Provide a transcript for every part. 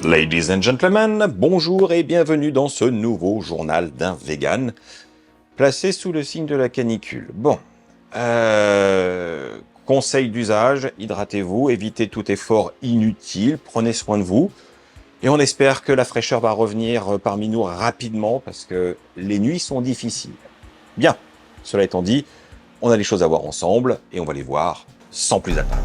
Ladies and gentlemen, bonjour et bienvenue dans ce nouveau journal d'un vegan, placé sous le signe de la canicule. Bon, conseil d'usage, hydratez-vous, évitez tout effort inutile, prenez soin de vous, et on espère que la fraîcheur va revenir parmi nous rapidement, parce que les nuits sont difficiles. Bien, cela étant dit, on a des choses à voir ensemble, et on va les voir sans plus attendre.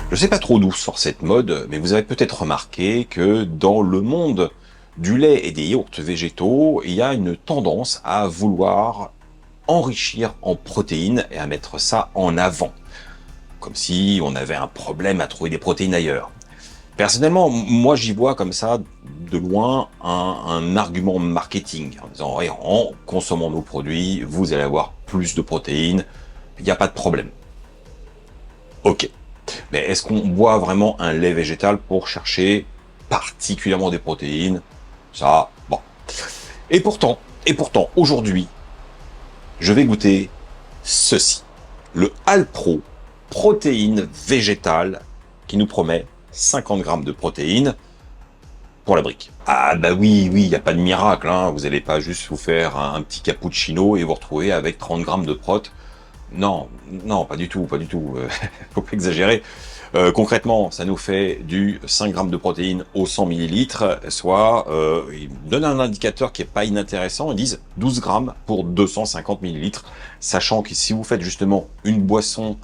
Je sais pas trop d'où sort cette mode, mais vous avez peut-être remarqué que dans le monde du lait et des yaourts végétaux, il y a une tendance à vouloir enrichir en protéines et à mettre ça en avant. Comme si on avait un problème à trouver des protéines ailleurs. Personnellement, moi j'y vois comme ça, de loin, un argument marketing, en disant ouais, en consommant nos produits, vous allez avoir plus de protéines, il n'y a pas de problème. Ok. Mais est-ce qu'on boit vraiment un lait végétal pour chercher particulièrement des protéines? Ça, bon. Et pourtant, aujourd'hui, je vais goûter ceci. Le Alpro protéine végétale qui nous promet 50 grammes de protéines pour la brique. Ah bah oui, il n'y a pas de miracle, hein. Vous n'allez pas juste vous faire un petit cappuccino et vous retrouver avec 30 grammes de prot. Non, pas du tout. Faut pas exagérer. Concrètement, ça nous fait du 5 grammes de protéines au 100 millilitres, soit, ils donnent un indicateur qui est pas inintéressant, ils disent 12 grammes pour 250 millilitres, sachant que si vous faites justement une boisson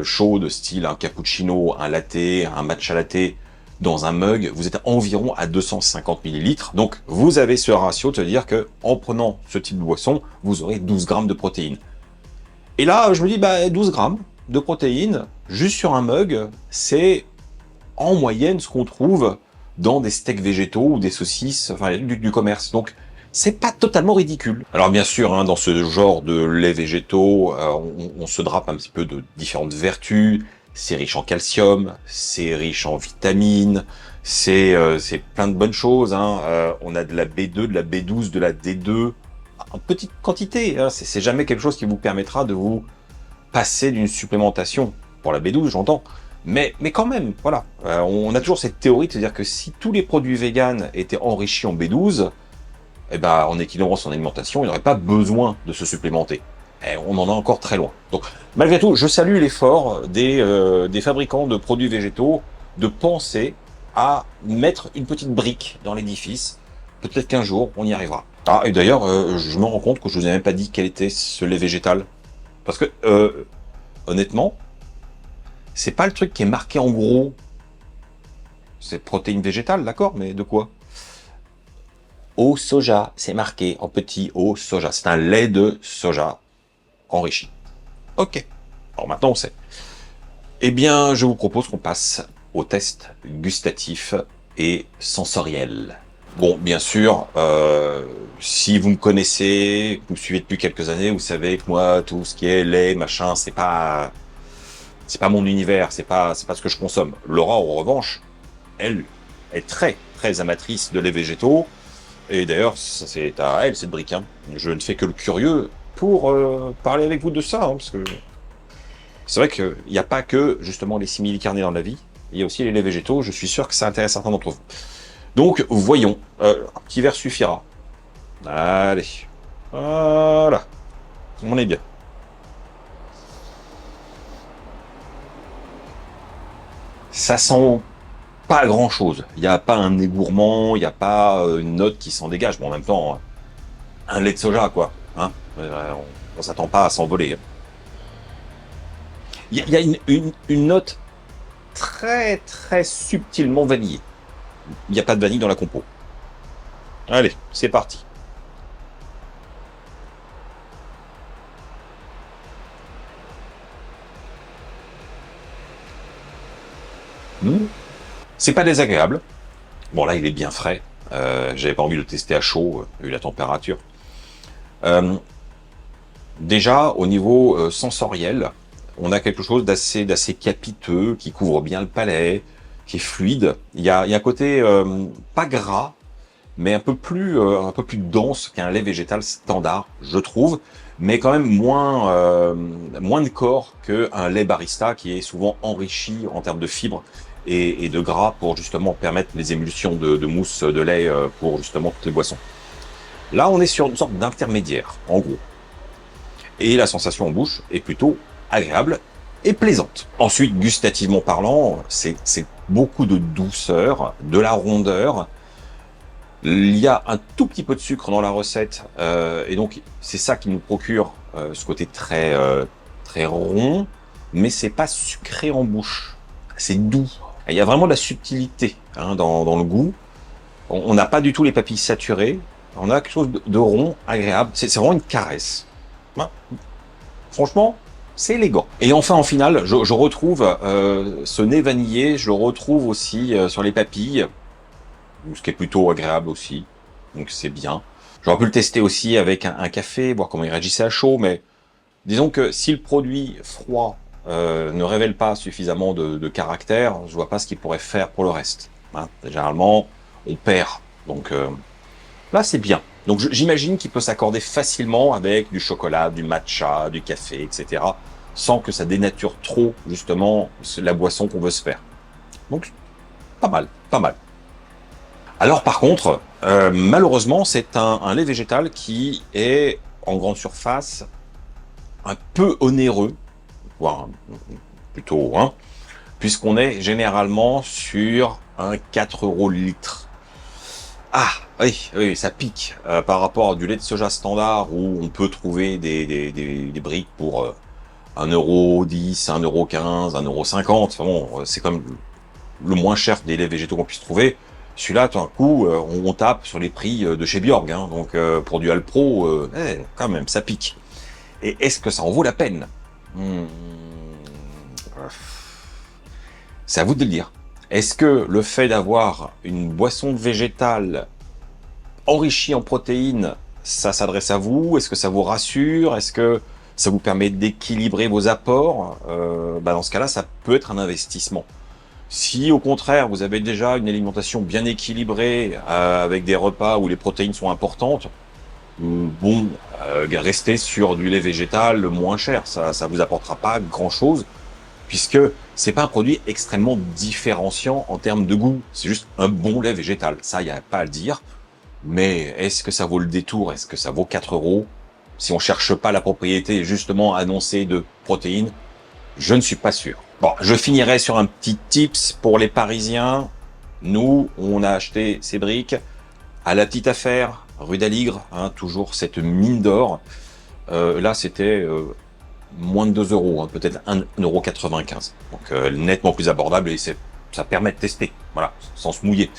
chaude, style un cappuccino, un latte, un matcha latte, dans un mug, vous êtes environ à 250 millilitres. Donc, vous avez ce ratio de se dire que, en prenant ce type de boisson, vous aurez 12 grammes de protéines. Et là, je me dis, 12 grammes de protéines, juste sur un mug, c'est en moyenne ce qu'on trouve dans des steaks végétaux ou des saucisses, enfin du commerce. Donc, c'est pas totalement ridicule. Alors bien sûr, hein, dans ce genre de lait végétaux, on se drape un petit peu de différentes vertus. C'est riche en calcium, c'est riche en vitamines, c'est plein de bonnes choses. Hein. On a de la B2, de la B12, de la D2, en petite quantité. Hein. C'est jamais quelque chose qui vous permettra de vous passer d'une supplémentation, pour la B12 j'entends, mais quand même, voilà. On a toujours cette théorie de se dire que si tous les produits véganes étaient enrichis en B12, eh ben, en équilibrant son alimentation, il n'aurait pas besoin de se supplémenter. Et on en est encore très loin. Donc, malgré tout, je salue l'effort des fabricants de produits végétaux de penser à mettre une petite brique dans l'édifice. Peut-être qu'un jour, on y arrivera. Ah, et d'ailleurs, je me rends compte que je vous ai même pas dit quel était ce lait végétal. Parce que, honnêtement, c'est pas le truc qui est marqué en gros. C'est protéines végétales, d'accord, mais de quoi? Au soja, c'est marqué en petit au soja. C'est un lait de soja enrichi. Ok. Alors maintenant, on sait. Eh bien, je vous propose qu'on passe au test gustatif et sensoriel. Bon, bien sûr, si vous me connaissez, vous me suivez depuis quelques années, vous savez que moi, tout ce qui est lait, machin, c'est pas mon univers, c'est pas ce que je consomme. Laura, en revanche, elle est très amatrice de lait végétaux, et d'ailleurs, c'est à elle cette brique. Hein. Je ne fais que le curieux pour parler avec vous de ça, hein, parce que c'est vrai qu'il n'y a pas que justement les simili-carnés dans la vie, il y a aussi les laits végétaux. Je suis sûr que ça intéresse certains d'entre vous. Donc, voyons. Un petit verre suffira. Allez. Voilà. On est bien. Ça sent pas grand-chose. Il n'y a pas un nez gourmand, il n'y a pas une note qui s'en dégage. Bon, en même temps, un lait de soja, quoi. Hein, on s'attend pas à s'envoler. Il y a une note très subtilement vanillée. Il n'y a pas de vanille dans la compo. Allez, c'est parti. C'est pas désagréable. Bon là, il est bien frais. J'avais pas envie de le tester à chaud, vu la température. Déjà, au niveau sensoriel, on a quelque chose d'assez capiteux, qui couvre bien le palais, qui est fluide. Il y a un côté pas gras, mais un peu plus dense qu'un lait végétal standard, je trouve. mais quand même moins de corps qu'un lait barista qui est souvent enrichi en termes de fibres et de gras pour justement permettre les émulsions de mousse de lait pour justement toutes les boissons. Là, on est sur une sorte d'intermédiaire, en gros. Et la sensation en bouche est plutôt agréable et plaisante. Ensuite, gustativement parlant, c'est beaucoup de douceur, de la rondeur. Il y a un tout petit peu de sucre dans la recette, et donc c'est ça qui nous procure ce côté très rond, mais c'est pas sucré en bouche. C'est doux. Et il y a vraiment de la subtilité dans le goût. On n'a pas du tout les papilles saturées. On a quelque chose de rond, agréable. C'est vraiment une caresse. Ouais. Franchement, c'est élégant. Et enfin, en finale, je retrouve ce nez vanillé, je le retrouve aussi sur les papilles, ce qui est plutôt agréable aussi. Donc c'est bien. J'aurais pu le tester aussi avec un café, voir comment il réagissait à chaud, mais disons que si le produit froid ne révèle pas suffisamment de caractère, je vois pas ce qu'il pourrait faire pour le reste. Généralement, on perd. Donc là, c'est bien. Donc j'imagine qu'il peut s'accorder facilement avec du chocolat, du matcha, du café, etc. sans que ça dénature trop, justement, la boisson qu'on veut se faire. Donc, pas mal, pas mal. Alors par contre, malheureusement, c'est un lait végétal qui est, en grande surface, un peu onéreux, voire plutôt, puisqu'on est généralement sur un 4 € le litre. Ah, oui, ça pique par rapport à du lait de soja standard où on peut trouver des briques pour 1,10 €, 1,15 €, 1,50 €. Enfin bon, c'est comme le moins cher des laits végétaux qu'on puisse trouver. Celui-là, tout d'un coup, on tape sur les prix de chez Bjorg. Donc, pour du Alpro, quand même, ça pique. Et est-ce que ça en vaut la peine? C'est à vous de le dire. Est-ce que le fait d'avoir une boisson végétale enrichie en protéines, ça s'adresse à vous? Est-ce que ça vous rassure? Est-ce que ça vous permet d'équilibrer vos apports? Dans ce cas-là, ça peut être un investissement. Si au contraire, vous avez déjà une alimentation bien équilibrée, avec des repas où les protéines sont importantes, restez sur du lait végétal le moins cher. Ça vous apportera pas grand-chose, puisque c'est pas un produit extrêmement différenciant en termes de goût. C'est juste un bon lait végétal. Ça, il n'y a pas à le dire. Mais est-ce que ça vaut le détour? Est-ce que ça vaut 4 € si on cherche pas la propriété justement annoncée de protéines? Je ne suis pas sûr. Bon, je finirai sur un petit tips pour les Parisiens. Nous, on a acheté ces briques à la petite affaire, rue d'Aligre, toujours cette mine d'or. Là, c'était moins de 2 €, peut-être 1,95 €. Donc nettement plus abordable et ça permet de tester, voilà, sans se mouiller.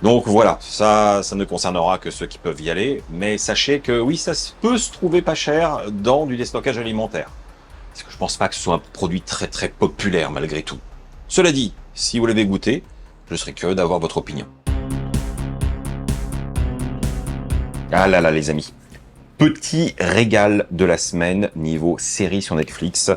Donc voilà, ça ne concernera que ceux qui peuvent y aller, mais sachez que oui, ça peut se trouver pas cher dans du déstockage alimentaire. Parce que je pense pas que ce soit un produit très très populaire malgré tout. Cela dit, si vous l'avez goûté, je serais curieux d'avoir votre opinion. Ah là là les amis, petit régal de la semaine niveau série sur Netflix.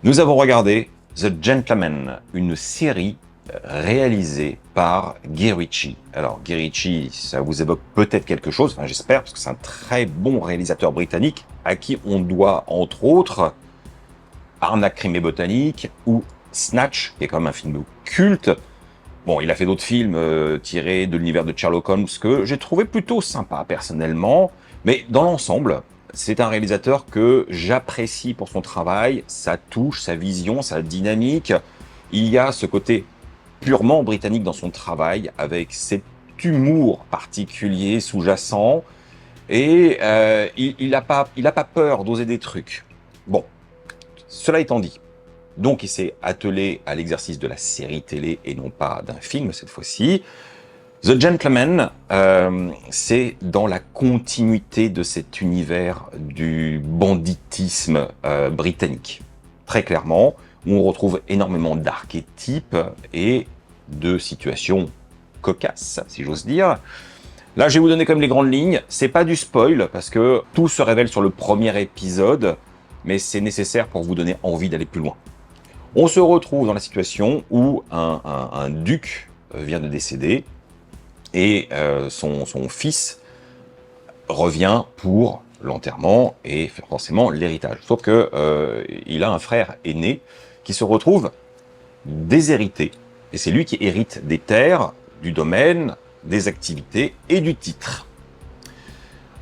Nous avons regardé The Gentleman, une série réalisée par Guy Ritchie. Alors Guy Ritchie, ça vous évoque peut-être quelque chose, enfin j'espère, parce que c'est un très bon réalisateur britannique à qui on doit entre autres Arnaque, crime et botanique ou Snatch, qui est quand même un film culte. Bon, il a fait d'autres films tirés de l'univers de Sherlock Holmes que j'ai trouvé plutôt sympa personnellement, mais dans l'ensemble, c'est un réalisateur que j'apprécie pour son travail, sa touche, sa vision, sa dynamique. Il y a ce côté purement britannique dans son travail, avec cet humour particulier sous-jacent, et il n'a pas peur d'oser des trucs. Bon, cela étant dit, donc il s'est attelé à l'exercice de la série télé et non pas d'un film cette fois-ci. The Gentleman, c'est dans la continuité de cet univers du banditisme britannique. Très clairement, où on retrouve énormément d'archétypes et de situations cocasses, si j'ose dire. Là, je vais vous donner comme les grandes lignes. C'est pas du spoil, parce que tout se révèle sur le premier épisode, mais c'est nécessaire pour vous donner envie d'aller plus loin. On se retrouve dans la situation où un duc vient de décéder et son fils revient pour l'enterrement et forcément l'héritage. Sauf que il a un frère aîné qui se retrouve déshérité. Et c'est lui qui hérite des terres, du domaine, des activités et du titre.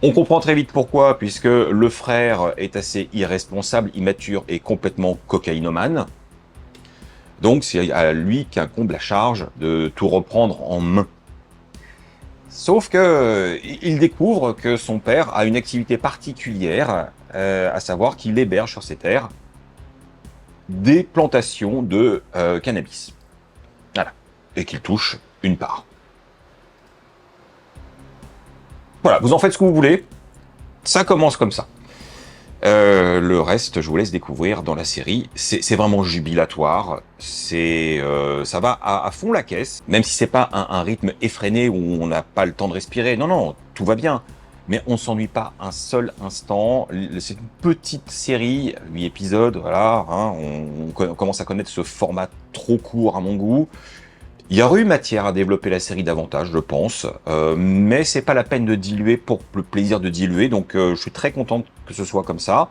On comprend très vite pourquoi, puisque le frère est assez irresponsable, immature et complètement cocaïnomane. Donc c'est à lui qu'incombe la charge de tout reprendre en main. Sauf que il découvre que son père a une activité particulière, à savoir qu'il héberge sur ses terres des plantations de cannabis. Voilà. Et qu'il touche une part. Voilà, vous en faites ce que vous voulez. Ça commence comme ça. Le reste, je vous laisse découvrir dans la série. C'est vraiment jubilatoire. Ça va à fond la caisse. Même si c'est pas un rythme effréné où on n'a pas le temps de respirer. Non, non, tout va bien. Mais on s'ennuie pas un seul instant. C'est une petite série, 8 épisodes, voilà. Hein, on commence à connaître ce format trop court à mon goût. Il y aurait eu matière à développer la série davantage, je pense, mais c'est pas la peine de diluer pour le plaisir de diluer, donc je suis très content que ce soit comme ça.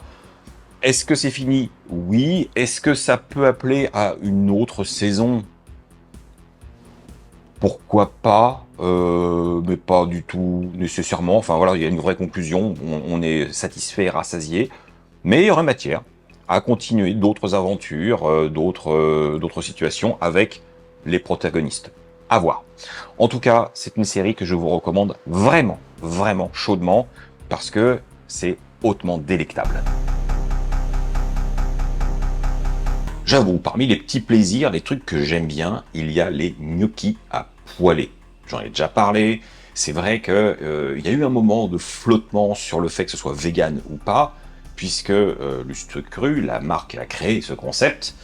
Est-ce que c'est fini? Oui. Est-ce que ça peut appeler à une autre saison? Pourquoi pas, mais pas du tout nécessairement. Enfin voilà, il y a une vraie conclusion, on est satisfait et rassasié, mais il y aurait matière à continuer d'autres aventures, d'autres situations avec les protagonistes. À voir. En tout cas, c'est une série que je vous recommande vraiment, vraiment chaudement, parce que c'est hautement délectable. J'avoue, parmi les petits plaisirs, les trucs que j'aime bien, il y a les gnocchis à poêler. J'en ai déjà parlé. C'est vrai que il y a eu un moment de flottement sur le fait que ce soit vegan ou pas, puisque Lustre Cru, la marque qui a créé ce concept,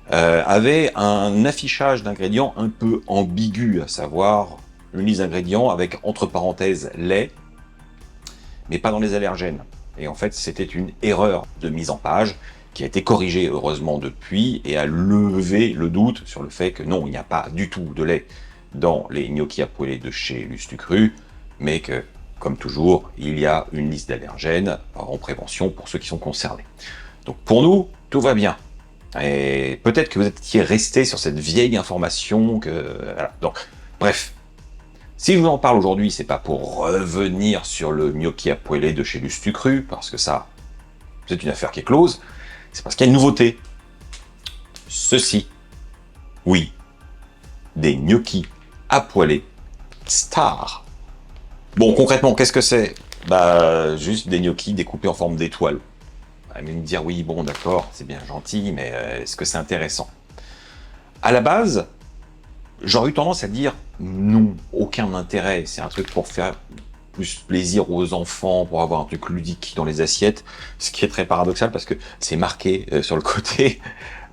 avait un affichage d'ingrédients un peu ambigu, à savoir une liste d'ingrédients avec entre parenthèses lait, mais pas dans les allergènes. Et en fait, c'était une erreur de mise en page qui a été corrigée heureusement depuis et a levé le doute sur le fait que non, il n'y a pas du tout de lait dans les gnocchis à poêler de chez Lustu Cru, mais que, comme toujours, il y a une liste d'allergènes en prévention pour ceux qui sont concernés. Donc pour nous, tout va bien. Et peut-être que vous étiez resté sur cette vieille information que... Voilà. Donc, bref. Si je vous en parle aujourd'hui, c'est pas pour revenir sur le gnocchi à poêler de chez Lustu Cru, parce que ça, c'est une affaire qui est close. C'est parce qu'il y a une nouveauté. Ceci. Oui. Des gnocchis à poêler Star. Bon, concrètement, qu'est-ce que c'est? Bah, juste des gnocchis découpés en forme d'étoile. Vous allez me dire, oui, bon, d'accord, c'est bien gentil, mais est-ce que c'est intéressant? À la base, j'aurais eu tendance à dire non, aucun intérêt. C'est un truc pour faire plus plaisir aux enfants, pour avoir un truc ludique dans les assiettes, ce qui est très paradoxal parce que c'est marqué sur le côté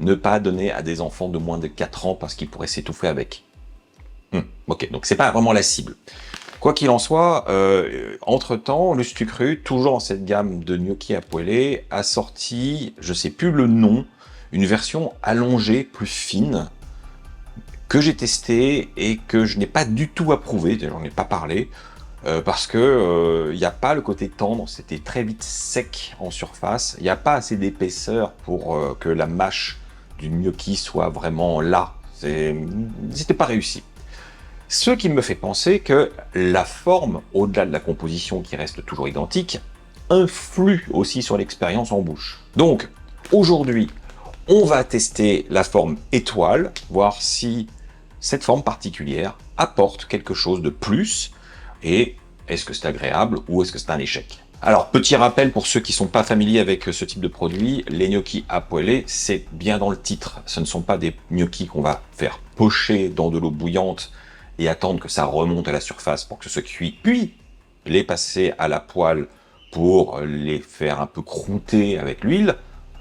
ne pas donner à des enfants de moins de 4 ans parce qu'ils pourraient s'étouffer avec. Ok, donc c'est pas vraiment la cible. Quoi qu'il en soit, entre-temps, Lustu Cru, toujours dans cette gamme de gnocchi à poêler, a sorti, je sais plus le nom, une version allongée, plus fine, que j'ai testé et que je n'ai pas du tout approuvé, j'en ai pas parlé, parce que il n'y a pas le côté tendre, c'était très vite sec en surface, il n'y a pas assez d'épaisseur pour que la mâche du gnocchi soit vraiment là, c'était pas réussi. Ce qui me fait penser que la forme, au-delà de la composition qui reste toujours identique, influe aussi sur l'expérience en bouche. Donc, aujourd'hui, on va tester la forme étoile, voir si cette forme particulière apporte quelque chose de plus, et est-ce que c'est agréable ou est-ce que c'est un échec? Alors, petit rappel pour ceux qui ne sont pas familiers avec ce type de produit, les gnocchis à poêler, c'est bien dans le titre. Ce ne sont pas des gnocchis qu'on va faire pocher dans de l'eau bouillante et attendre que ça remonte à la surface pour que ce soit cuit, puis les passer à la poêle pour les faire un peu croûter avec l'huile.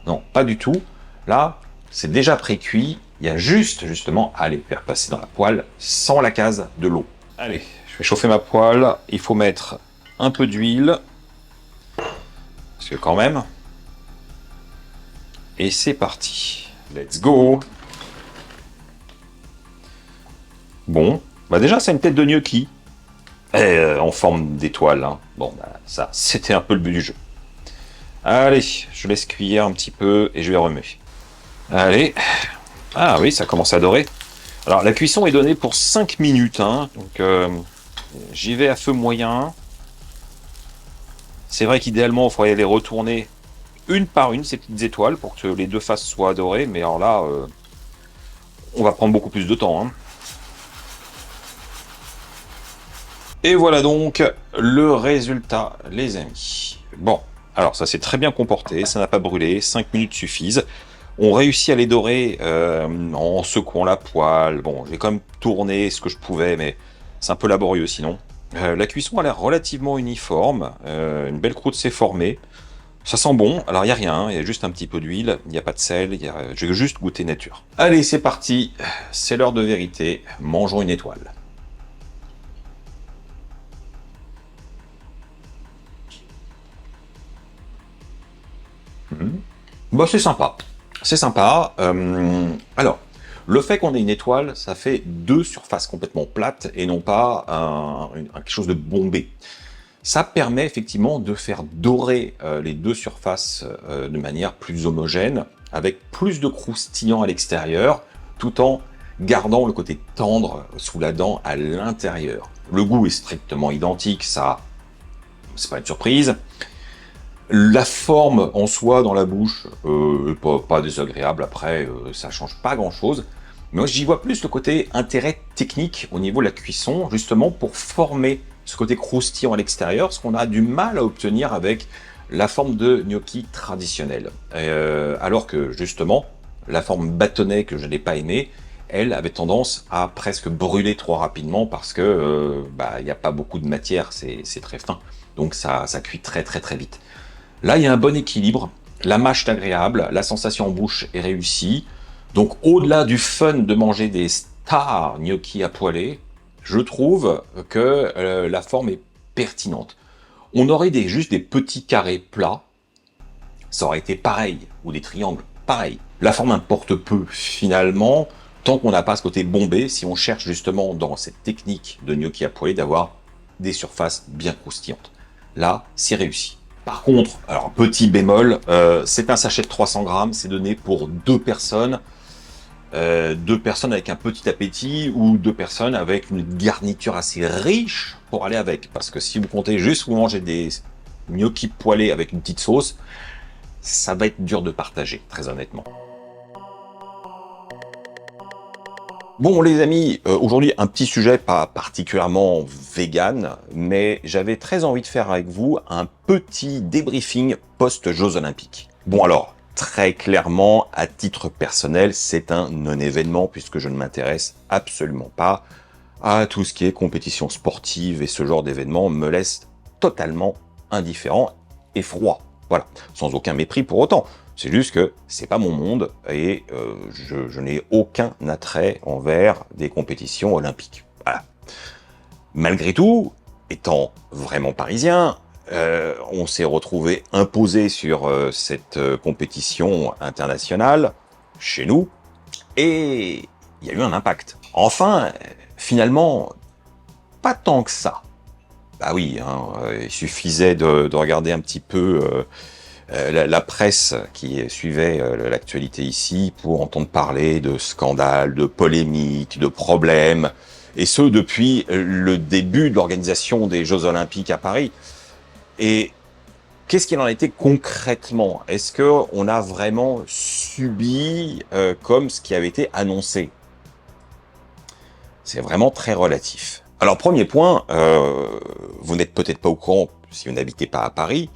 Non, pas du tout. Là, c'est déjà pré-cuit, il y a justement à les faire passer dans la poêle sans la case de l'eau. Allez, je vais chauffer ma poêle, il faut mettre un peu d'huile, parce que quand même, et c'est parti. Let's go. Bon, bah déjà c'est une tête de gnocchi, en forme d'étoile, hein. Bon, bah ça, c'était un peu le but du jeu. Allez, je laisse cuire un petit peu et je vais remuer. Allez. Ah oui, ça commence à dorer. Alors la cuisson est donnée pour 5 minutes, hein, donc j'y vais à feu moyen. C'est vrai qu'idéalement, il faudrait les retourner une par une, ces petites étoiles, pour que les deux faces soient dorées, mais alors là, on va prendre beaucoup plus de temps, hein. Et voilà donc le résultat, les amis. Bon, alors ça s'est très bien comporté, ça n'a pas brûlé, 5 minutes suffisent. On réussit à les dorer en secouant la poêle. Bon, j'ai quand même tourné ce que je pouvais, mais c'est un peu laborieux sinon. La cuisson a l'air relativement uniforme, une belle croûte s'est formée. Ça sent bon, alors il n'y a rien, il y a juste un petit peu d'huile, il n'y a pas de sel, je vais juste goûter nature. Allez, c'est parti, c'est l'heure de vérité, mangeons une étoile. Bah, c'est sympa. C'est sympa. Alors, le fait qu'on ait une étoile, ça fait deux surfaces complètement plates et non pas quelque chose de bombé. Ça permet effectivement de faire dorer les deux surfaces de manière plus homogène, avec plus de croustillant à l'extérieur, tout en gardant le côté tendre sous la dent à l'intérieur. Le goût est strictement identique, ça, c'est pas une surprise. La forme en soi dans la bouche est pas désagréable, après ça change pas grand chose. Mais moi j'y vois plus le côté intérêt technique au niveau de la cuisson, justement pour former ce côté croustillant à l'extérieur, ce qu'on a du mal à obtenir avec la forme de gnocchi traditionnelle. Alors que justement, la forme bâtonnet que je n'ai pas aimée, elle avait tendance à presque brûler trop rapidement parce que il n'y a pas beaucoup de matière, c'est très fin. Donc ça cuit très très très vite. Là, il y a un bon équilibre, la mâche est agréable, la sensation en bouche est réussie. Donc, au-delà du fun de manger des stars gnocchi à poêler, je trouve que la forme est pertinente. On aurait juste des petits carrés plats, ça aurait été pareil, ou des triangles, pareil. La forme importe peu, finalement, tant qu'on n'a pas ce côté bombé, si on cherche justement dans cette technique de gnocchi à poêler d'avoir des surfaces bien croustillantes. Là, c'est réussi. Par contre, alors petit bémol, c'est un sachet de 300 grammes, c'est donné pour deux personnes avec un petit appétit ou deux personnes avec une garniture assez riche pour aller avec. Parce que si vous comptez juste vous manger des gnocchis poêlés avec une petite sauce, ça va être dur de partager, très honnêtement. Bon les amis, aujourd'hui un petit sujet pas particulièrement vegan, mais j'avais très envie de faire avec vous un petit débriefing post-Jeux Olympiques. Bon alors, très clairement, à titre personnel, c'est un non-événement puisque je ne m'intéresse absolument pas à tout ce qui est compétition sportive et ce genre d'événement me laisse totalement indifférent et froid. Voilà, sans aucun mépris pour autant. C'est juste que c'est pas mon monde et je n'ai aucun attrait envers des compétitions olympiques. Voilà. Malgré tout, étant vraiment parisien, on s'est retrouvé imposé sur cette compétition internationale chez nous et il y a eu un impact. Enfin, finalement, pas tant que ça. Bah oui, hein, il suffisait de regarder un petit peu la presse qui suivait l'actualité ici pour entendre parler de scandales, de polémiques, de problèmes, et ce depuis le début de l'organisation des Jeux Olympiques à Paris. Et qu'est-ce qu'il en a été concrètement? Est-ce qu'on a vraiment subi comme ce qui avait été annoncé? C'est vraiment très relatif. Alors premier point, vous n'êtes peut-être pas au courant si vous n'habitez pas à Paris,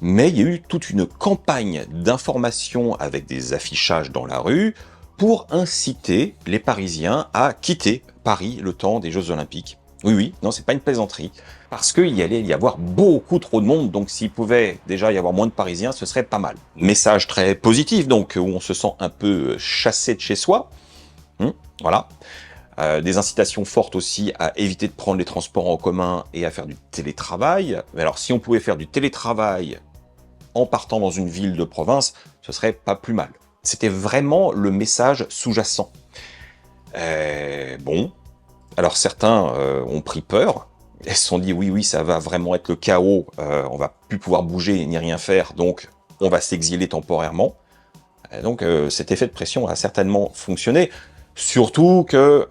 mais il y a eu toute une campagne d'information avec des affichages dans la rue pour inciter les Parisiens à quitter Paris le temps des Jeux Olympiques. Oui, oui, non, c'est pas une plaisanterie, parce qu'il allait y avoir beaucoup trop de monde, donc s'il pouvait déjà y avoir moins de Parisiens, ce serait pas mal. Message très positif, donc, où on se sent un peu chassé de chez soi, voilà. Des incitations fortes aussi à éviter de prendre les transports en commun et à faire du télétravail. Mais alors, si on pouvait faire du télétravail en partant dans une ville de province, ce serait pas plus mal. C'était vraiment le message sous-jacent. Bon, alors certains ont pris peur, Elles se sont dit oui, oui, ça va vraiment être le chaos, on va plus pouvoir bouger ni rien faire, donc on va s'exiler temporairement. Et donc cet effet de pression a certainement fonctionné, surtout que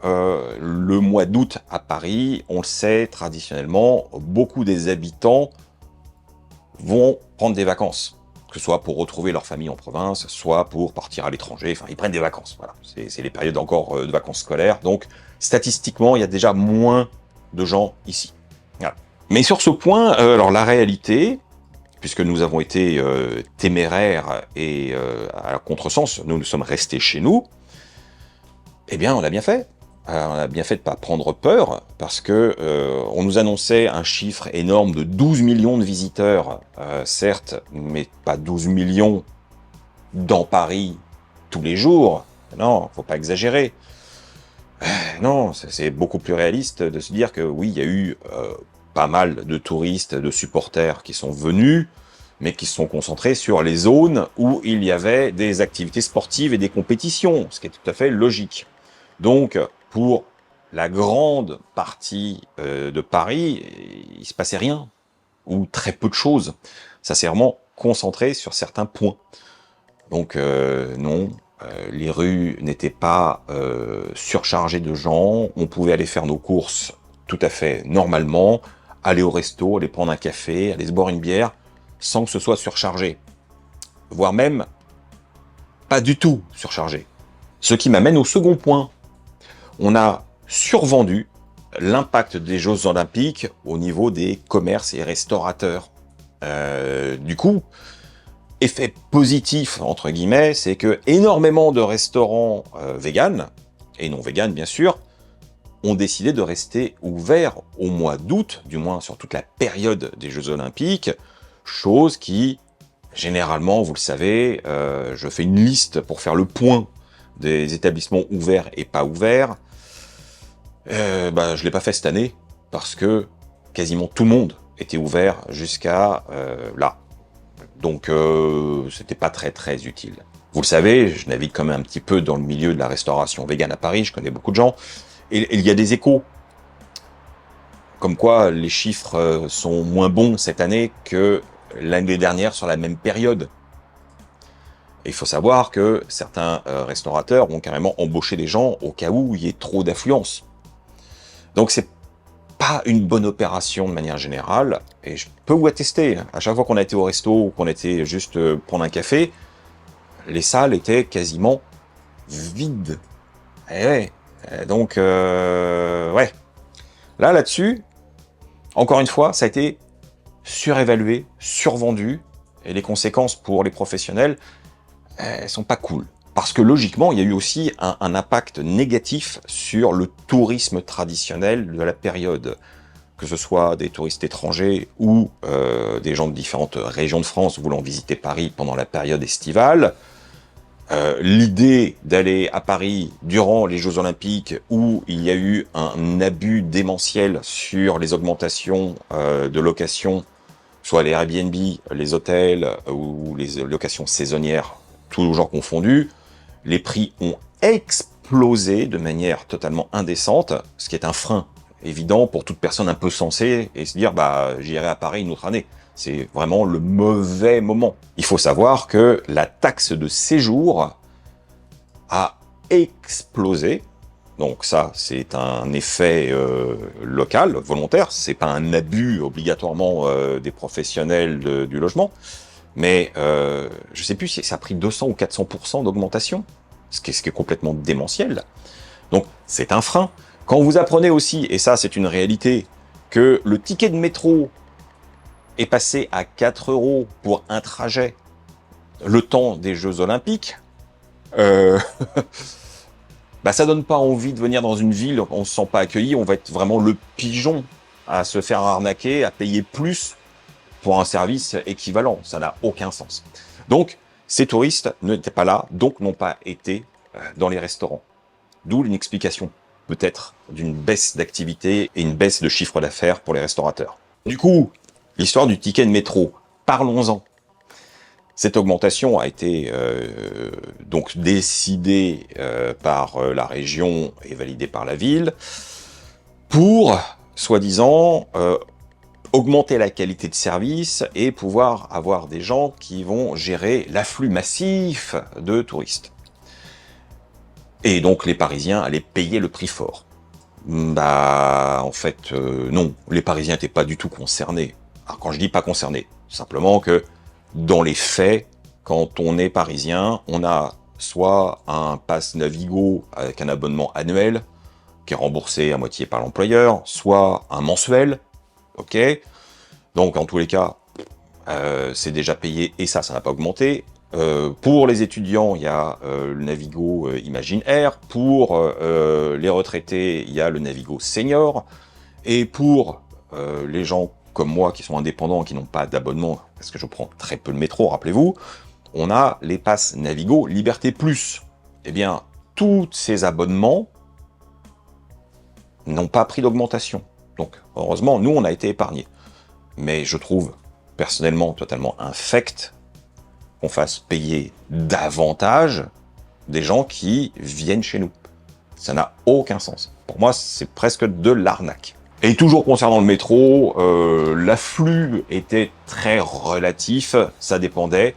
le mois d'août à Paris, on le sait traditionnellement, beaucoup des habitants vont prendre des vacances, que ce soit pour retrouver leur famille en province, soit pour partir à l'étranger, enfin ils prennent des vacances, voilà. C'est les périodes encore de vacances scolaires, donc statistiquement il y a déjà moins de gens ici. Voilà. Mais sur ce point, alors la réalité, puisque nous avons été téméraires et à contresens, nous sommes restés chez nous, eh bien on a bien fait. On a bien fait de ne pas prendre peur, parce que on nous annonçait un chiffre énorme de 12 millions de visiteurs, certes, mais pas 12 millions dans Paris tous les jours. Non, faut pas exagérer. Non, c'est beaucoup plus réaliste de se dire que oui, il y a eu pas mal de touristes, de supporters qui sont venus, mais qui se sont concentrés sur les zones où il y avait des activités sportives et des compétitions, ce qui est tout à fait logique. Donc, pour la grande partie de Paris, il se passait rien, ou très peu de choses. Ça s'est vraiment concentré sur certains points. Donc non, les rues n'étaient pas surchargées de gens, on pouvait aller faire nos courses tout à fait normalement, aller au resto, aller prendre un café, aller se boire une bière, sans que ce soit surchargé. Voire même pas du tout surchargé. Ce qui m'amène au second point. On a survendu l'impact des Jeux Olympiques au niveau des commerces et restaurateurs. Du coup, effet positif, entre guillemets, c'est que énormément de restaurants véganes, et non véganes bien sûr, ont décidé de rester ouverts au mois d'août, du moins sur toute la période des Jeux Olympiques, chose qui, généralement, vous le savez, je fais une liste pour faire le point des établissements ouverts et pas ouverts. Je l'ai pas fait cette année, parce que quasiment tout le monde était ouvert jusqu'à là. Donc c'était pas très utile. Vous le savez, je navigue quand même un petit peu dans le milieu de la restauration végane à Paris, je connais beaucoup de gens, et il y a des échos, comme quoi les chiffres sont moins bons cette année que l'année dernière sur la même période. Et il faut savoir que certains restaurateurs ont carrément embauché des gens au cas où il y ait trop d'affluence. Donc c'est pas une bonne opération de manière générale, et je peux vous attester, à chaque fois qu'on a été au resto ou qu'on était juste prendre un café, les salles étaient quasiment vides. Et ouais. Donc, ouais. Là-dessus, encore une fois, ça a été surévalué, survendu, et les conséquences pour les professionnels, elles sont pas cool. Parce que logiquement, il y a eu aussi un impact négatif sur le tourisme traditionnel de la période. Que ce soit des touristes étrangers ou des gens de différentes régions de France voulant visiter Paris pendant la période estivale. L'idée d'aller à Paris durant les Jeux Olympiques, où il y a eu un abus démentiel sur les augmentations de location, soit les Airbnb, les hôtels ou les locations saisonnières, tous genres confondus, les prix ont explosé de manière totalement indécente, ce qui est un frein évident pour toute personne un peu sensée et se dire j'irai à Paris une autre année. C'est vraiment le mauvais moment. Il faut savoir que la taxe de séjour a explosé. Donc ça, c'est un effet local, volontaire. C'est pas un abus obligatoirement des professionnels du logement. Mais je sais plus si ça a pris 200 ou 400% d'augmentation, ce qui est complètement démentiel. Donc c'est un frein. Quand vous apprenez aussi, et ça c'est une réalité, que le ticket de métro est passé à 4 € pour un trajet le temps des Jeux Olympiques, ça donne pas envie de venir dans une ville, on se sent pas accueilli, on va être vraiment le pigeon à se faire arnaquer, à payer plus pour un service équivalent. Ça n'a aucun sens. Donc, ces touristes n'étaient pas là, donc n'ont pas été dans les restaurants. D'où une explication, peut-être, d'une baisse d'activité et une baisse de chiffre d'affaires pour les restaurateurs. Du coup, l'histoire du ticket de métro, parlons-en. Cette augmentation a été donc décidée par la région et validée par la ville pour soi-disant, augmenter la qualité de service et pouvoir avoir des gens qui vont gérer l'afflux massif de touristes. Et donc les Parisiens allaient payer le prix fort. Bah, en fait, non, les Parisiens n'étaient pas du tout concernés. Alors quand je dis pas concernés, simplement que dans les faits, quand on est parisien, on a soit un pass Navigo avec un abonnement annuel, qui est remboursé à moitié par l'employeur, soit un mensuel, ok. Donc en tous les cas, c'est déjà payé et ça n'a pas augmenté. Pour les étudiants, il y a le Navigo Imagine Air. Pour les retraités, il y a le Navigo Senior. Et pour les gens comme moi qui sont indépendants, qui n'ont pas d'abonnement, parce que je prends très peu le métro, rappelez-vous, on a les passes Navigo Liberté Plus. Eh bien, tous ces abonnements n'ont pas pris d'augmentation. Donc, heureusement, nous, on a été épargnés. Mais je trouve, personnellement, totalement infect qu'on fasse payer davantage des gens qui viennent chez nous. Ça n'a aucun sens. Pour moi, c'est presque de l'arnaque. Et toujours concernant le métro, l'afflux était très relatif, ça dépendait,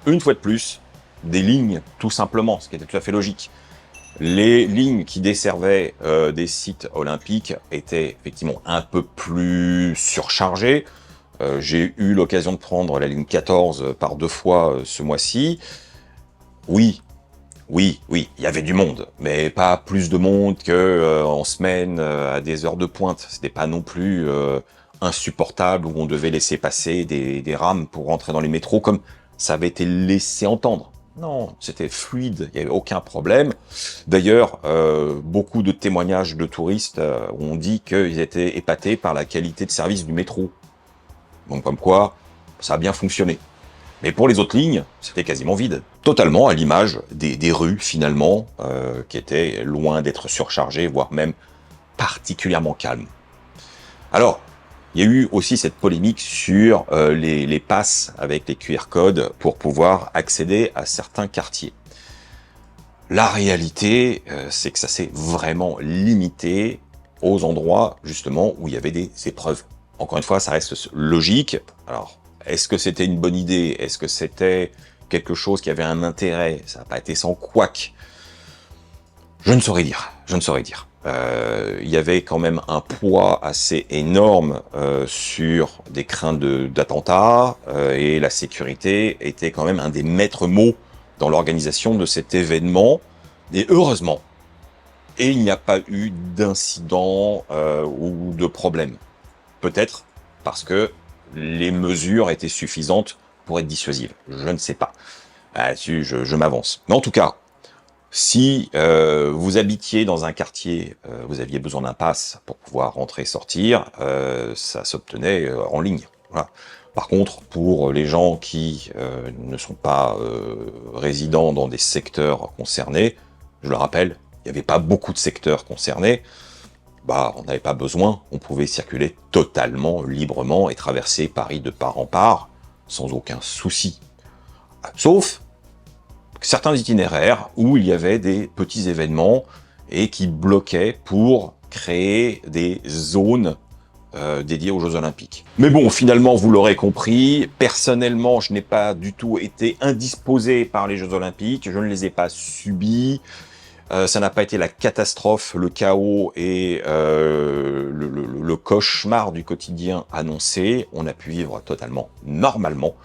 une fois de plus, des lignes, tout simplement, ce qui était tout à fait logique. Les lignes qui desservaient des sites olympiques étaient effectivement un peu plus surchargées. J'ai eu l'occasion de prendre la ligne 14 par 2 fois ce mois-ci. Oui, il y avait du monde, mais pas plus de monde que en semaine à des heures de pointe. C'était pas non plus insupportable où on devait laisser passer des rames pour rentrer dans les métros comme ça avait été laissé entendre. Non, c'était fluide, il n'y avait aucun problème. D'ailleurs, beaucoup de témoignages de touristes ont dit qu'ils étaient épatés par la qualité de service du métro. Donc comme quoi, ça a bien fonctionné. Mais pour les autres lignes, c'était quasiment vide. Totalement à l'image des rues, finalement, qui étaient loin d'être surchargées, voire même particulièrement calmes. Alors, il y a eu aussi cette polémique sur les passes avec les QR codes pour pouvoir accéder à certains quartiers. La réalité, c'est que ça s'est vraiment limité aux endroits, justement, où il y avait des épreuves. Encore une fois, ça reste logique. Alors, est-ce que c'était une bonne idée? Est-ce que c'était quelque chose qui avait un intérêt? Ça n'a pas été sans couac. Je ne saurais dire. Je ne saurais dire. Il y avait quand même un poids assez énorme sur des craintes d'attentats et la sécurité était quand même un des maîtres mots dans l'organisation de cet événement. Et heureusement, et il n'y a pas eu d'incident ou de problème. Peut-être parce que les mesures étaient suffisantes pour être dissuasives. Je ne sais pas. Là-dessus, je m'avance. Mais en tout cas, si vous habitiez dans un quartier, vous aviez besoin d'un pass pour pouvoir rentrer et sortir, ça s'obtenait en ligne. Voilà. Par contre, pour les gens qui ne sont pas résidents dans des secteurs concernés, je le rappelle, il n'y avait pas beaucoup de secteurs concernés, bah, on n'avait pas besoin, on pouvait circuler totalement librement et traverser Paris de part en part sans aucun souci. Sauf certains itinéraires où il y avait des petits événements et qui bloquaient pour créer des zones dédiées aux Jeux Olympiques. Mais bon, finalement, vous l'aurez compris, personnellement, je n'ai pas du tout été indisposé par les Jeux Olympiques, je ne les ai pas subis. Ça n'a pas été la catastrophe, le chaos et le cauchemar du quotidien annoncé. On a pu vivre totalement normalement.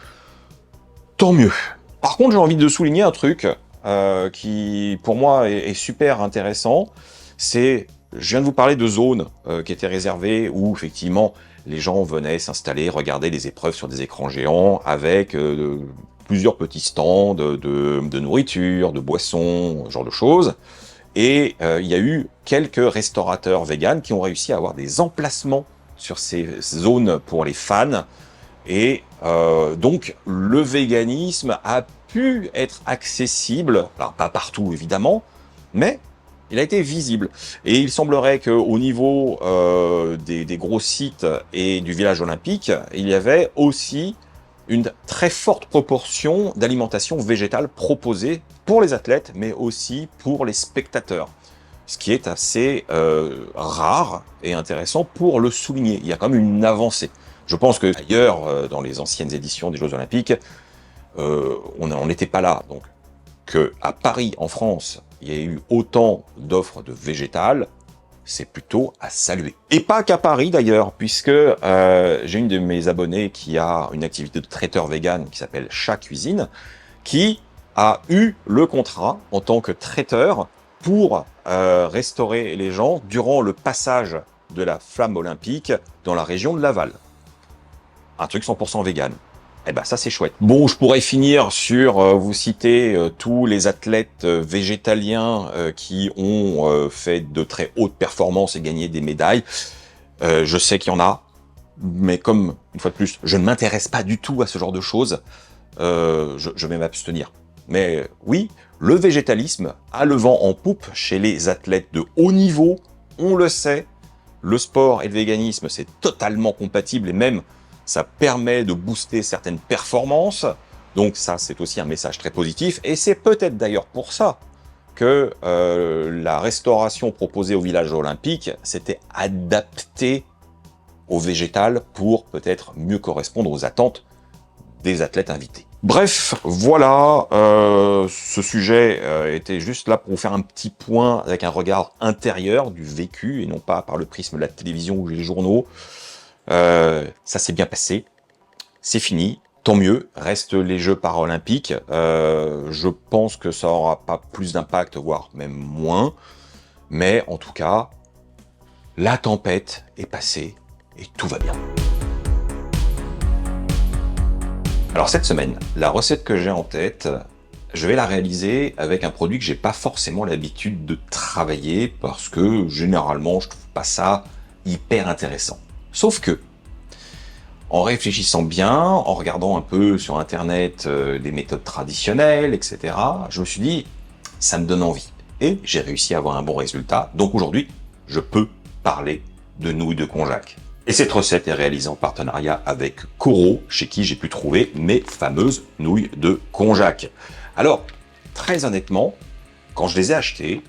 Tant mieux. Par contre, j'ai envie de souligner un truc qui, pour moi, est super intéressant. C'est, je viens de vous parler de zones qui étaient réservées où, effectivement, les gens venaient s'installer, regarder des épreuves sur des écrans géants avec plusieurs petits stands de nourriture, de boissons, ce genre de choses. Et il y a eu quelques restaurateurs véganes qui ont réussi à avoir des emplacements sur ces zones pour les fans. Et donc, le véganisme a pu être accessible, alors pas partout évidemment, mais il a été visible. Et il semblerait qu'au niveau des gros sites et du village olympique, il y avait aussi une très forte proportion d'alimentation végétale proposée pour les athlètes, mais aussi pour les spectateurs. ce qui est assez rare et intéressant pour le souligner. Il y a quand même une avancée. Je pense que ailleurs, dans les anciennes éditions des Jeux Olympiques, on n'était pas là. Donc, que à Paris, en France, il y ait eu autant d'offres de végétales, c'est plutôt à saluer. Et pas qu'à Paris d'ailleurs, puisque j'ai une de mes abonnées qui a une activité de traiteur vegan qui s'appelle Chat Cuisine, qui a eu le contrat en tant que traiteur pour restaurer les gens durant le passage de la flamme olympique dans la région de Laval. Un truc 100% vegan. Eh ben ça c'est chouette. Bon, je pourrais finir sur vous citer tous les athlètes végétaliens qui ont fait de très hautes performances et gagné des médailles. Je sais qu'il y en a, mais comme, une fois de plus, je ne m'intéresse pas du tout à ce genre de choses, je vais m'abstenir. Mais oui, le végétalisme a le vent en poupe chez les athlètes de haut niveau, on le sait. Le sport et le véganisme, c'est totalement compatible et même ça permet de booster certaines performances. Donc ça, c'est aussi un message très positif. Et c'est peut-être d'ailleurs pour ça que la restauration proposée au village olympique s'était adaptée au végétal pour peut-être mieux correspondre aux attentes des athlètes invités. Bref, voilà, ce sujet était juste là pour vous faire un petit point avec un regard intérieur du vécu et non pas par le prisme de la télévision ou les journaux. Ça s'est bien passé, c'est fini, tant mieux, restent les Jeux paralympiques. Je pense que ça aura pas plus d'impact, voire même moins, mais en tout cas, la tempête est passée et tout va bien. Alors cette semaine, la recette que j'ai en tête, je vais la réaliser avec un produit que j'ai pas forcément l'habitude de travailler parce que généralement je trouve pas ça hyper intéressant. Sauf que, en réfléchissant bien, en regardant un peu sur internet des méthodes traditionnelles, etc., je me suis dit, ça me donne envie. Et j'ai réussi à avoir un bon résultat. Donc aujourd'hui, je peux parler de nouilles de konjac. Et cette recette est réalisée en partenariat avec Koro, chez qui j'ai pu trouver mes fameuses nouilles de konjac. Alors, très honnêtement, quand je les ai achetées,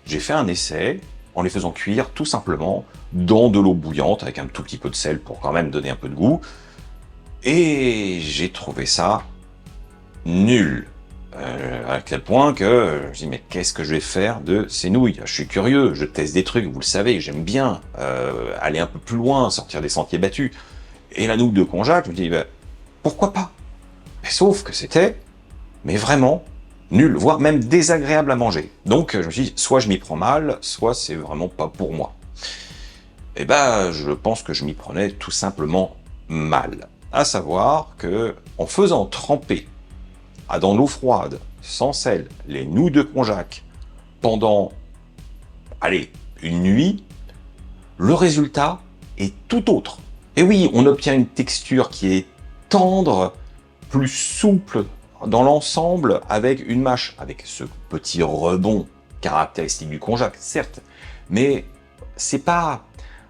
j'ai fait un essai en les faisant cuire tout simplement dans de l'eau bouillante avec un tout petit peu de sel pour quand même donner un peu de goût. Et j'ai trouvé ça nul. À tel point que je me dis mais qu'est-ce que je vais faire de ces nouilles? Je suis curieux, je teste des trucs, vous le savez, j'aime bien aller un peu plus loin, sortir des sentiers battus. Et la nouille de konjac, je me dis bah, pourquoi pas? Mais sauf que c'était, mais vraiment nul, voire même désagréable à manger. Donc je me suis dit soit je m'y prends mal, soit c'est vraiment pas pour moi. Et ben je pense que je m'y prenais tout simplement mal. À savoir que en faisant tremper dans l'eau froide, sans sel, les nouilles de konjac pendant, allez, une nuit, le résultat est tout autre. Et oui, on obtient une texture qui est tendre, plus souple dans l'ensemble, avec une mâche, avec ce petit rebond caractéristique du konjac, certes, mais c'est pas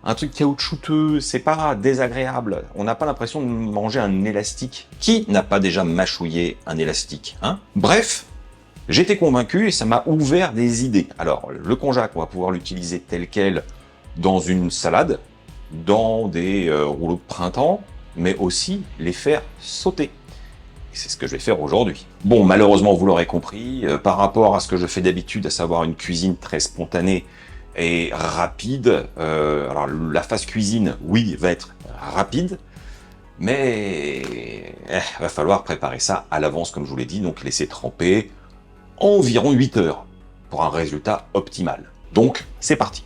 un truc caoutchouteux, c'est pas désagréable. On n'a pas l'impression de manger un élastique. Qui n'a pas déjà mâchouillé un élastique, hein? Bref, j'étais convaincu et ça m'a ouvert des idées. Alors, le konjac, on va pouvoir l'utiliser tel quel dans une salade, dans des rouleaux de printemps, mais aussi les faire sauter. Et c'est ce que je vais faire aujourd'hui. Bon, malheureusement, vous l'aurez compris, par rapport à ce que je fais d'habitude, à savoir une cuisine très spontanée, et rapide. Alors la phase cuisine, oui, va être rapide, mais va falloir préparer ça à l'avance, comme je vous l'ai dit, donc laisser tremper environ 8 heures pour un résultat optimal. Donc, c'est parti.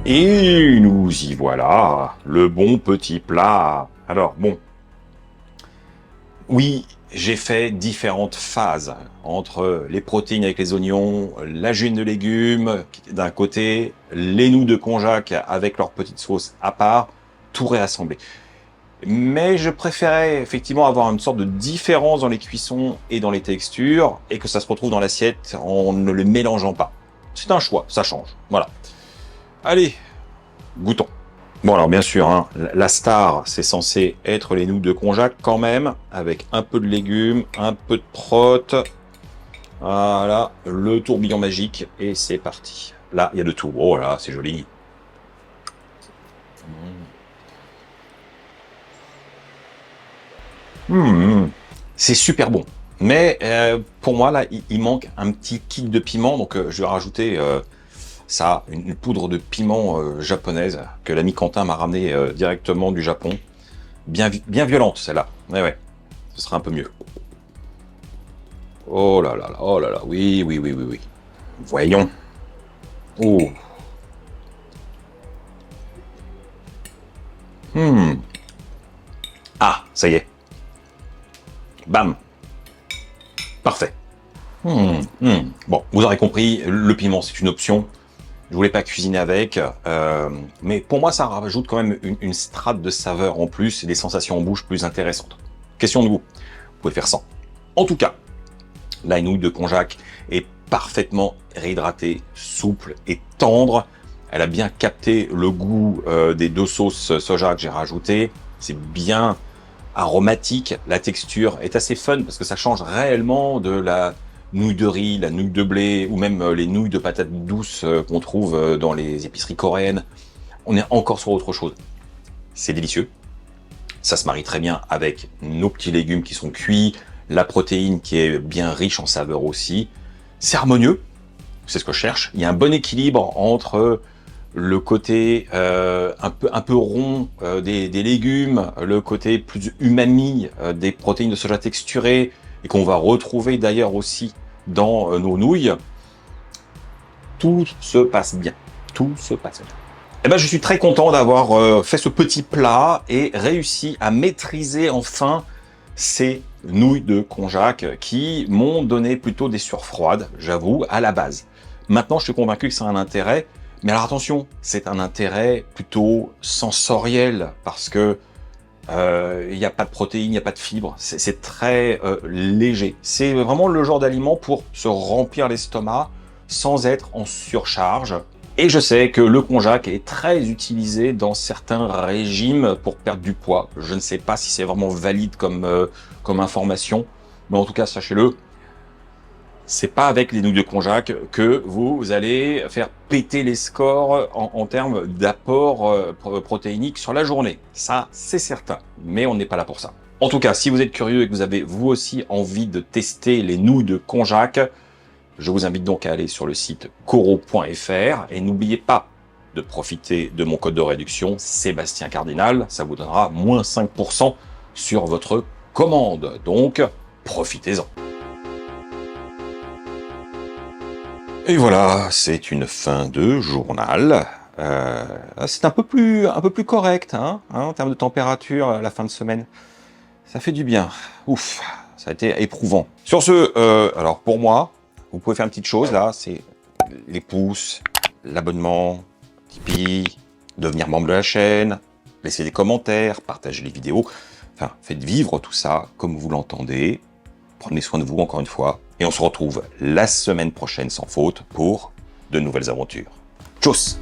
Et nous y voilà, le bon petit plat. Alors bon, oui, j'ai fait différentes phases entre les protéines avec les oignons, la julienne de légumes d'un côté, les nouilles de konjac avec leur petite sauce à part, tout réassemblé. Mais je préférais effectivement avoir une sorte de différence dans les cuissons et dans les textures et que ça se retrouve dans l'assiette en ne les mélangeant pas. C'est un choix, ça change. Voilà. Allez, goûtons. Bon alors bien sûr, hein, la star, c'est censé être les nouilles de konjac quand même, avec un peu de légumes, un peu de prot. Voilà, le tourbillon magique, et c'est parti. Là, il y a de tout. Oh là, c'est joli. Mmh. C'est super bon. Mais pour moi, là, il manque un petit kick de piment, donc je vais rajouter ça, une poudre de piment japonaise que l'ami Quentin m'a ramené directement du Japon. Bien violente, celle-là. Ouais, ce sera un peu mieux. Oh là là, oui, oui, oui, oui, oui. Voyons. Oh. Hmm. Ah, ça y est. Bam. Parfait. Bon, vous aurez compris, le piment, c'est une option. Je voulais pas cuisiner avec, mais pour moi, ça rajoute quand même une strate de saveur en plus et des sensations en bouche plus intéressantes. Question de goût. Vous pouvez faire sans. En tout cas, la nouille de konjac est parfaitement réhydratée, souple et tendre. Elle a bien capté le goût des deux sauces soja que j'ai rajoutées. C'est bien aromatique. La texture est assez fun parce que ça change réellement de la nouille de riz, la nouille de blé ou même les nouilles de patates douces qu'on trouve dans les épiceries coréennes. On est encore sur autre chose. C'est délicieux. Ça se marie très bien avec nos petits légumes qui sont cuits, la protéine qui est bien riche en saveur aussi. C'est harmonieux, c'est ce que je cherche. Il y a un bon équilibre entre le côté un peu rond des légumes, le côté plus umami des protéines de soja texturées, et qu'on va retrouver d'ailleurs aussi dans nos nouilles. Tout se passe bien. Tout se passe bien. Eh ben, je suis très content d'avoir fait ce petit plat et réussi à maîtriser enfin ces nouilles de konjac qui m'ont donné plutôt des sueurs froides, j'avoue, à la base. Maintenant, je suis convaincu que c'est un intérêt, mais alors attention, c'est un intérêt plutôt sensoriel parce que il n'y a pas de protéines, il n'y a pas de fibres, c'est très léger. C'est vraiment le genre d'aliment pour se remplir l'estomac sans être en surcharge. Et je sais que le konjac est très utilisé dans certains régimes pour perdre du poids. Je ne sais pas si c'est vraiment valide comme information, mais en tout cas, sachez-le, c'est pas avec les nouilles de konjac que vous allez faire péter les scores en termes d'apport protéinique sur la journée. Ça, c'est certain, mais on n'est pas là pour ça. En tout cas, si vous êtes curieux et que vous avez vous aussi envie de tester les nouilles de konjac, je vous invite donc à aller sur le site coro.fr et n'oubliez pas de profiter de mon code de réduction Sébastien Cardinal. Ça vous donnera moins 5% sur votre commande. Donc, profitez-en. Et voilà, c'est une fin de journal. C'est un peu plus correct hein, en termes de température la fin de semaine. Ça fait du bien. Ouf, ça a été éprouvant. Sur ce, alors pour moi, vous pouvez faire une petite chose là, c'est les pouces, l'abonnement, Tipeee, devenir membre de la chaîne, laisser des commentaires, partager les vidéos. Enfin, faites vivre tout ça comme vous l'entendez. Prenez soin de vous encore une fois. Et on se retrouve la semaine prochaine sans faute pour de nouvelles aventures. Tchuss!